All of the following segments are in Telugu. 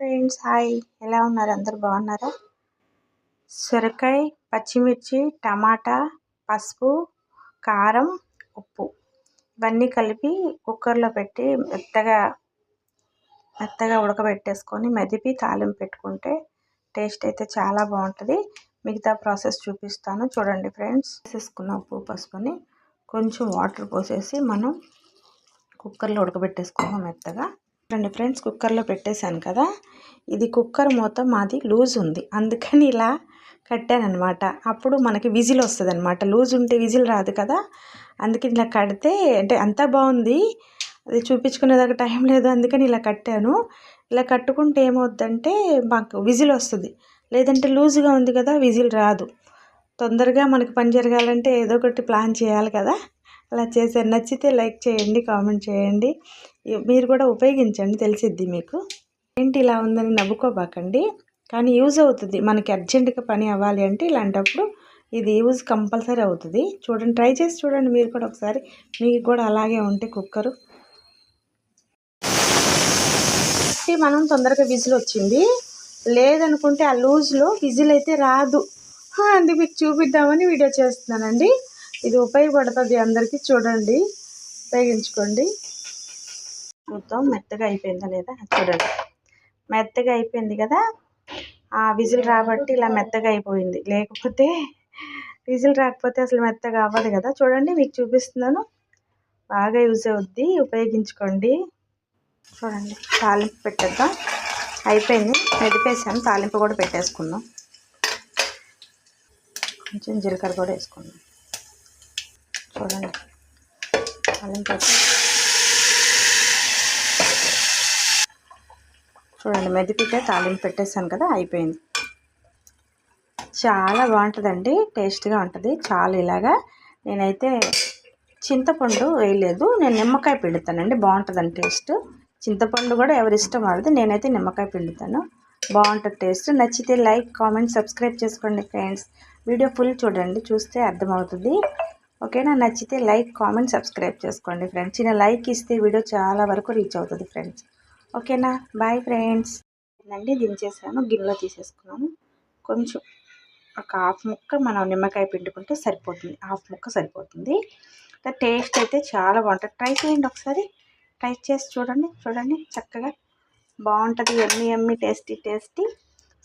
Friends, hi. ఎలా ఉన్నారు? అందరు బాగున్నారా? సొరకాయ, పచ్చిమిర్చి, టమాటా, పసుపు, కారం, ఉప్పు ఇవన్నీ కలిపి కుక్కర్లో పెట్టి మెత్తగా ఉడకబెట్టేసుకొని మెదిపి తాలింపు పెట్టుకుంటే టేస్ట్ అయితే చాలా బాగుంటుంది. మిగతా ప్రాసెస్ చూపిస్తాను చూడండి ఫ్రెండ్స్. వేసేసుకున్న ఉప్పు పసుపుని కొంచెం వాటర్ పోసేసి మనం కుక్కర్లో ఉడకబెట్టేసుకున్నాం మెత్తగా. చూడండి ఫ్రెండ్స్, కుక్కర్లో పెట్టేశాను కదా. ఇది కుక్కర్ మొత్తం మాది లూజ్ ఉంది, అందుకని ఇలా కట్టానమాట. అప్పుడు మనకి విజిల్ వస్తుంది అనమాట. లూజ్ ఉంటే విజిల్ రాదు కదా, అందుకని ఇలా కడితే అంటే అంతా బాగుంది. అది చూపించుకునేదాకా టైం లేదు, అందుకని ఇలా కట్టాను. ఇలా కట్టుకుంటే ఏమవుద్దంటే మాకు విజిల్ వస్తుంది. లేదంటే లూజ్గా ఉంది కదా, విజిల్ రాదు. తొందరగా మనకి పని జరగాలంటే ఏదో ఒకటి ప్లాన్ చేయాలి కదా. అలా చేశాను. నచ్చితే లైక్ చేయండి, కామెంట్ చేయండి. మీరు కూడా ఉపయోగించండి, తెలిసిద్ది మీకు. ఏంటి ఇలా ఉందని నవ్వుకోబాకండి, కానీ యూజ్ అవుతుంది. మనకి అర్జెంటుగా పని అవ్వాలి అంటే ఇలాంటప్పుడు ఇది యూజ్ కంపల్సరీ అవుతుంది. చూడండి, ట్రై చేసి చూడండి మీరు కూడా ఒకసారి. మీకు కూడా అలాగే ఉంటే కుక్కరు మనం తొందరగా విజిల్ వచ్చింది. లేదనుకుంటే ఆ లూజ్లో విజిల్ అయితే రాదు. అందుకు మీకు చూపిద్దామని వీడియో చేస్తున్నానండి. ఇది ఉపయోగపడుతుంది అందరికీ. చూడండి, ఉపయోగించుకోండి. మొత్తం మెత్తగా అయిపోయిందా లేదా చూడండి. మెత్తగా అయిపోయింది కదా. ఆ విజిల్ రాబట్టి ఇలా మెత్తగా అయిపోయింది. లేకపోతే విజిల్ రాకపోతే అసలు మెత్తగా అవ్వదు కదా. చూడండి, మీకు చూపిస్తున్నాను. బాగా యూజ్ అవుద్ది, ఉపయోగించుకోండి. చూడండి, తాలింపు పెట్టేద్దాం. అయిపోయింది, మెదిపేసాను. తాలింపు కూడా పెట్టేసుకుందాం. కొంచెం జీలకర్ర కూడా వేసుకుందాం. చూడండి, తాలింపు చూడండి, మెదిపితే తాలింపు పెట్టేసాను కదా, అయిపోయింది. చాలా బాగుంటుందండి, టేస్ట్గా ఉంటుంది. చాలా ఇలాగా నేనైతే చింతపండు వేయలేదు, నేను నిమ్మకాయ పిండుతానండి. బాగుంటుందండి టేస్ట్. చింతపండు కూడా ఎవరి ఇష్టం వాళ్ళది. నేనైతే నిమ్మకాయ పిండుతాను, బాగుంటుంది టేస్ట్. నచ్చితే లైక్, కామెంట్, సబ్స్క్రైబ్ చేసుకోండి ఫ్రెండ్స్. వీడియో ఫుల్ చూడండి, చూస్తే అర్థమవుతుంది. ఓకేనా? నచ్చితే లైక్, కామెంట్, సబ్స్క్రైబ్ చేసుకోండి ఫ్రెండ్స్. చిన్న లైక్ ఇస్తే వీడియో చాలా వరకు రీచ్ అవుతుంది ఫ్రెండ్స్. ఓకేనా? Bye friends. అండి, దించేసాను, గిన్నెలో తీసేసుకున్నాను. కొంచెం ఒక హాఫ్ ముక్క మనం నిమ్మకాయ పిండుకుంటే సరిపోతుంది. హాఫ్ ముక్క సరిపోతుంది. టేస్ట్ అయితే చాలా బాగుంటుంది. ట్రై చేయండి ఒకసారి. ట్రై చేసి చూడండి చక్కగా బాగుంటుంది. ఎమ్మి టేస్టీ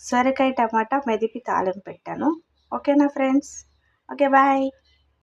సొరకాయ టమాటా మెదిపి తాలింపు పెట్టాను. ఓకేనా ఫ్రెండ్స్? Okay, bye.